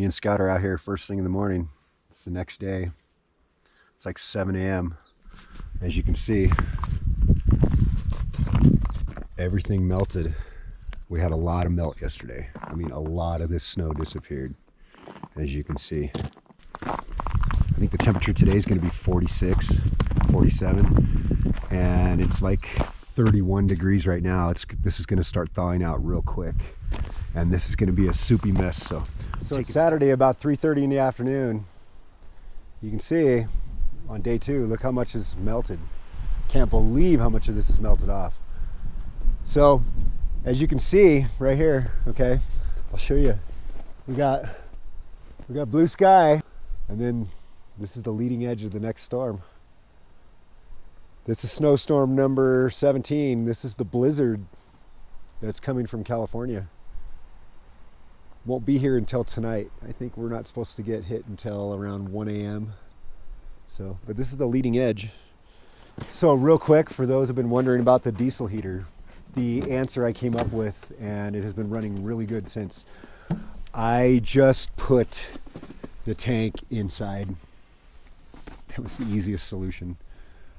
Me and Scout are out here first thing in the morning. It's the next day. It's like 7 a.m. As you can see, everything melted. We had a lot of melt yesterday. I mean, a lot of this snow disappeared, as you can see. I think the temperature today is going to be 46, 47, and it's like 31 degrees right now. This is going to start thawing out real quick, and this is going to be a soupy mess. So it's Saturday about 3:30 in the afternoon. You can see on day 2, look how much is melted. Can't believe how much of this is melted off. So as you can see right here, okay, I'll show you. We got blue sky, and then this is the leading edge of the next storm. This is snowstorm number 17. This is the blizzard that's coming from California. Won't be here until tonight. I think we're not supposed to get hit until around 1 a.m. So, but this is the leading edge. So real quick, for those who've been wondering about the diesel heater, the answer I came up with, and it has been running really good since, I just put the tank inside. That was the easiest solution.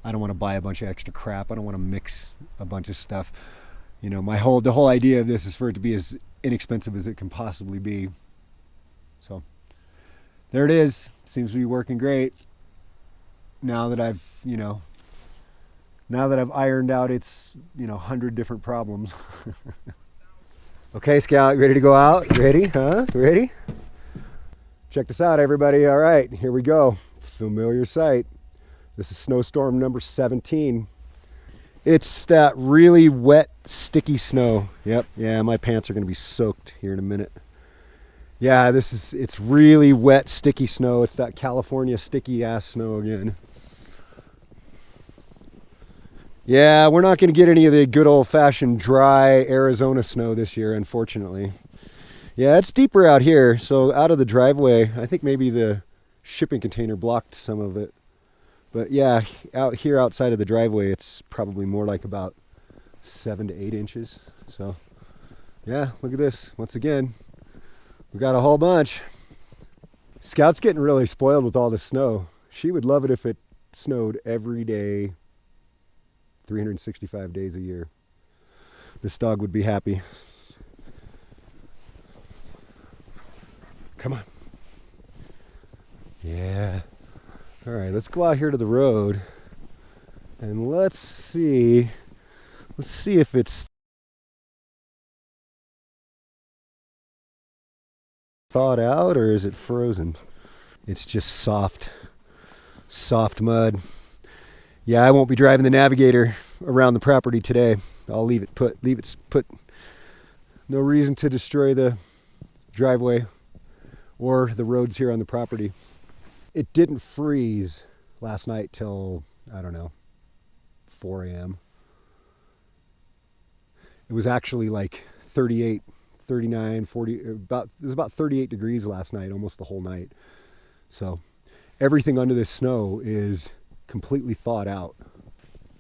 I don't want to buy a bunch of extra crap. I don't want to mix a bunch of stuff. You know, the whole idea of this is for it to be as inexpensive as it can possibly be. So there it is. Seems to be working great. Now that I've ironed out its 100 different problems. Okay, Scout, ready to go out? Ready? Huh? Ready? Check this out, everybody. All right, here we go. Familiar sight. This is snowstorm number 17. It's that really wet, sticky snow. Yep, yeah, my pants are gonna be soaked here in a minute. Yeah, it's really wet, sticky snow. It's that California sticky ass snow again. Yeah, we're not gonna get any of the good old fashioned dry Arizona snow this year, unfortunately. Yeah, it's deeper out here, so out of the driveway, I think maybe the shipping container blocked some of it. But yeah, out here outside of the driveway, it's probably more like about 7 to 8 inches. So yeah, look at this. Once again, we got a whole bunch. Scout's getting really spoiled with all the snow. She would love it if it snowed every day, 365 days a year. This dog would be happy. Come on. Yeah. All right, let's go out here to the road and let's see if it's thawed out or is it frozen. It's just soft mud. Yeah, I won't be driving the Navigator around the property today. I'll leave it put. No reason to destroy the driveway or the roads here on the property. It didn't freeze last night till, I don't know, 4 a.m. It was actually like 38, 39, 40, it was about 38 degrees last night, almost the whole night. So everything under this snow is completely thawed out.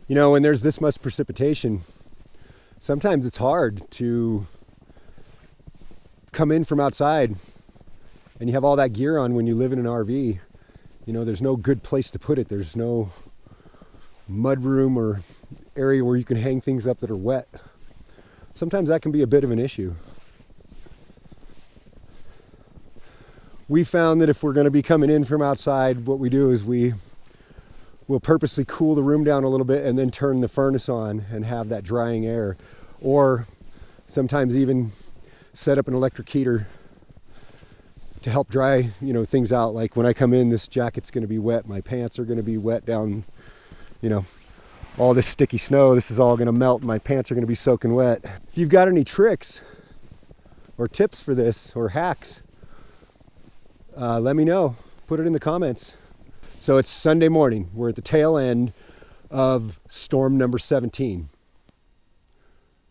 You know, when there's this much precipitation, sometimes it's hard to come in from outside and you have all that gear on when you live in an RV. You know, there's no good place to put it. There's no mud room or area where you can hang things up that are wet. Sometimes that can be a bit of an issue. We found that if we're going to be coming in from outside, what we do is we'll purposely cool the room down a little bit and then turn the furnace on and have that drying air. Or sometimes even set up an electric heater to help dry, things out. Like when I come in, this jacket's going to be wet. My pants are going to be wet down, all this sticky snow. This is all going to melt. My pants are going to be soaking wet. If you've got any tricks or tips for this or hacks, let me know. Put it in the comments. So it's Sunday morning. We're at the tail end of storm number 17.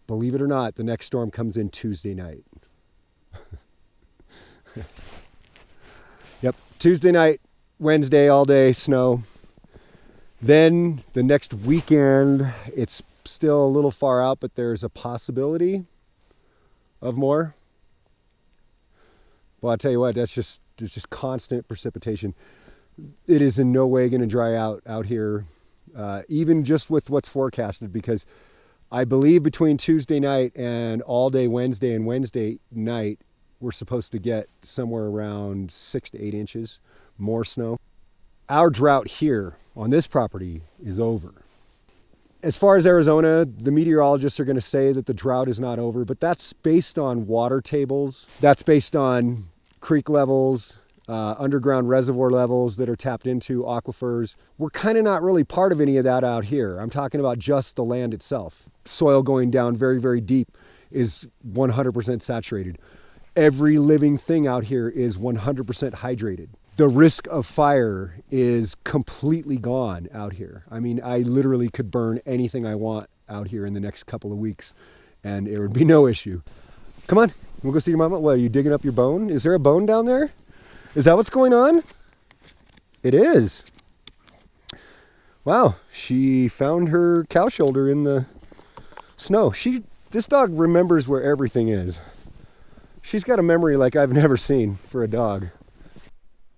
Believe it or not, the next storm comes in Tuesday night. Yep, Tuesday night, Wednesday, all day, snow. Then the next weekend, it's still a little far out, but there's a possibility of more. Well, I'll tell you what, there's just constant precipitation. It is in no way going to dry out here, even just with what's forecasted, because I believe between Tuesday night and all day Wednesday and Wednesday night, we're supposed to get somewhere around 6 to 8 inches more snow. Our drought here on this property is over. As far as Arizona, the meteorologists are going to say that the drought is not over, but that's based on water tables. That's based on creek levels, underground reservoir levels that are tapped into, aquifers. We're kind of not really part of any of that out here. I'm talking about just the land itself. Soil going down very, very deep is 100% saturated. Every living thing out here is 100% hydrated. The risk of fire is completely gone out here. I mean, I literally could burn anything I want out here in the next couple of weeks and it would be no issue. Come on, we'll go see your mama. What, are you digging up your bone? Is there a bone down there? Is that what's going on? It is. Wow, she found her cow shoulder in the snow. This dog remembers where everything is. She's got a memory like I've never seen for a dog.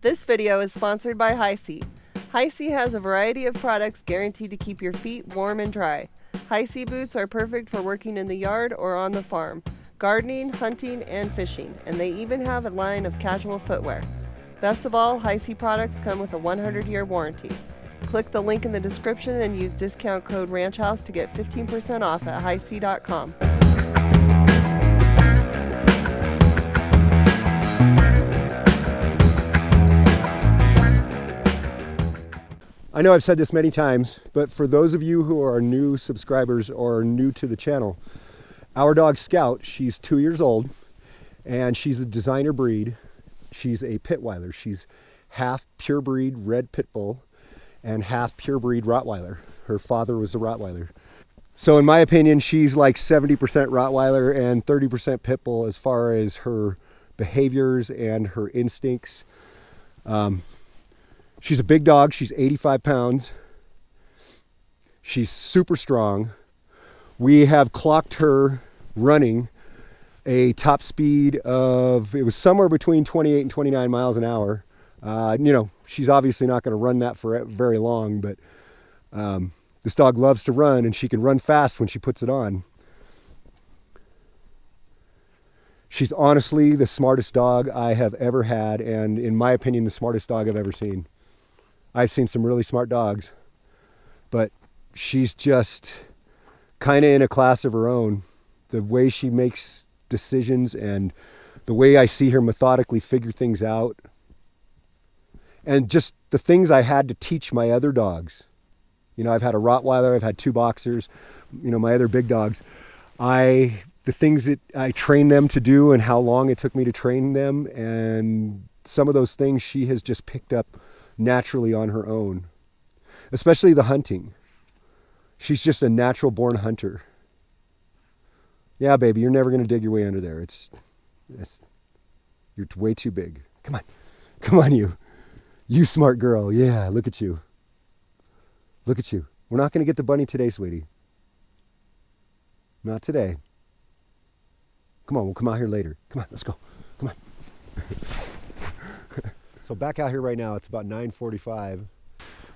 This video is sponsored by Hi-C. Hi-C has a variety of products guaranteed to keep your feet warm and dry. Hi-C boots are perfect for working in the yard or on the farm, gardening, hunting, and fishing, and they even have a line of casual footwear. Best of all, Hi-C products come with a 100-year warranty. Click the link in the description and use discount code RANCHHOUSE to get 15% off at hic.com. I know I've said this many times, but for those of you who are new subscribers or new to the channel, our dog Scout, she's 2 years old and she's a designer breed. She's a Pittweiler. She's half pure breed red pit bull and half pure breed Rottweiler. Her father was a Rottweiler. So in my opinion, she's like 70% Rottweiler and 30% pit bull as far as her behaviors and her instincts. She's a big dog. She's 85 pounds. She's super strong. We have clocked her running a top speed of, it was somewhere between 28 and 29 miles an hour. You know, she's obviously not going to run that for very long, but this dog loves to run and she can run fast when she puts it on. She's honestly the smartest dog I have ever had, and in my opinion, the smartest dog I've ever seen. I've seen some really smart dogs, but she's just kind of in a class of her own. The way she makes decisions and the way I see her methodically figure things out, and just the things I had to teach my other dogs. You know, I've had a Rottweiler, I've had 2 boxers, you know, my other big dogs. The things that I trained them to do and how long it took me to train them, and some of those things she has just picked up naturally on her own, especially the hunting. She's just a natural born hunter. Yeah, baby, you're never going to dig your way under there. You're way too big. Come on, you smart girl. Yeah, look at you. Look at you. We're not going to get the bunny today, sweetie. Not today. Come on, we'll come out here later. Come on, let's go. Come on. So back out here right now, it's about 9:45.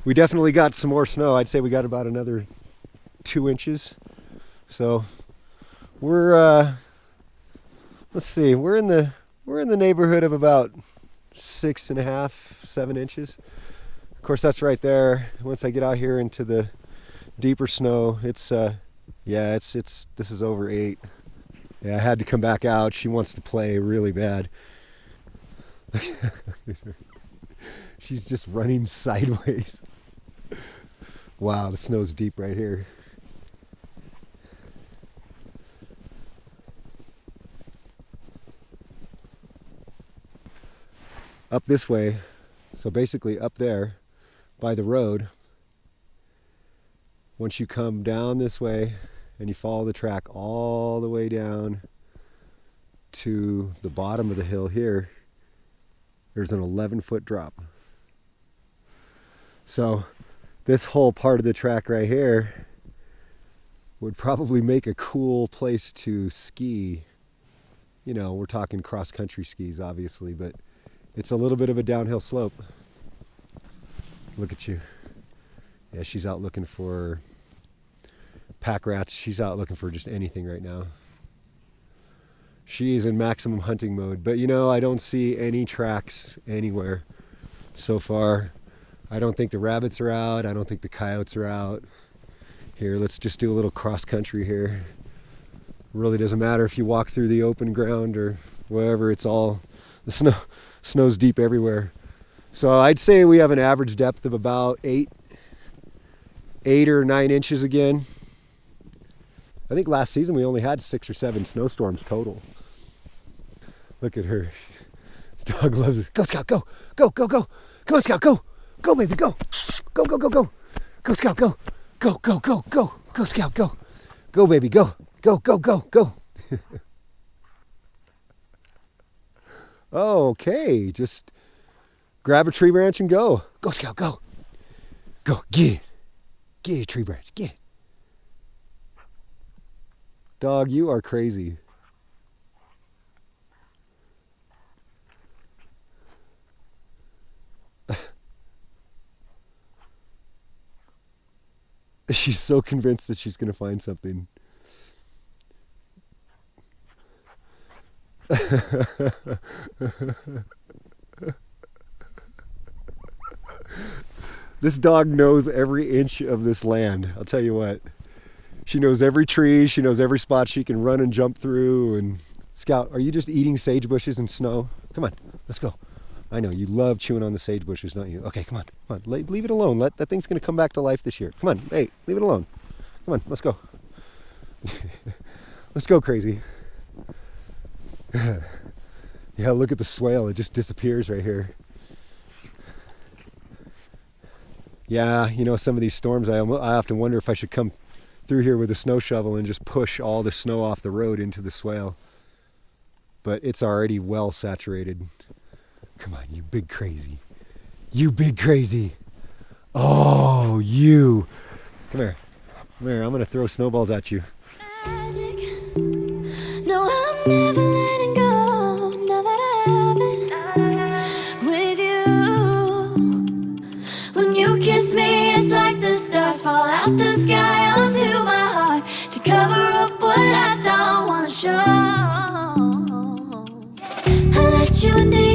We definitely got some more snow. I'd say we got about another 2 inches. So we're let's see, we're in the neighborhood of about 6.5, 7 inches. Of course, that's right there. Once I get out here into the deeper snow, it's this is over 8. Yeah, I had to come back out. She wants to play really bad. She's just running sideways. Wow, the snow's deep right here. Up this way, so basically up there by the road, once you come down this way and you follow the track all the way down to the bottom of the hill here, there's an 11-foot drop. So this whole part of the track right here would probably make a cool place to ski you know, we're talking cross-country skis, obviously, but it's a little bit of a downhill slope. Look at you. Yeah, she's out looking for pack rats. She's out looking for just anything right now. She is in maximum hunting mode, but you know, I don't see any tracks anywhere so far. I don't think the rabbits are out. I don't think the coyotes are out. Here, let's just do a little cross country here. Really doesn't matter if you walk through the open ground or wherever, it's all, the snow's deep everywhere. So I'd say we have an average depth of about 8 or 9 inches again. I think last season we only had 6 or 7 snowstorms total. Look at her. This dog loves it. Go, Scout, go. Go, go, go. Come on, Scout, go. Go, baby, go. Go, go, go, go. Go, Scout, go. Go, go, go, go. Go, Scout, go. Go, baby, go. Go, go, go, go. Okay, just grab a tree branch and go. Go, Scout, go. Go, get it. Get a tree branch, get it. Dog, you are crazy. She's so convinced that she's going to find something. This dog knows every inch of this land. I'll tell you what. She knows every tree. She knows every spot she can run and jump through. And Scout, are you just eating sage bushes and snow? Come on, let's go. I know you love chewing on the sage bushes, don't you? Okay, come on, come on. Leave it alone. That thing's going to come back to life this year. Come on, hey, leave it alone. Come on, let's go. Let's go, crazy. Yeah, look at the swale. It just disappears right here. Yeah, you know, some of these storms, I often wonder if I should come through here with a snow shovel and just push all the snow off the road into the swale. But it's already well saturated. Come on, you big crazy. You big crazy. Oh, you. Come here. Come here, I'm going to throw snowballs at you. Magic. No, I'm never letting go. Now that I have it with you. When you kiss me, it's like the stars fall out the sky onto my heart to cover up what I don't want to show. I let you into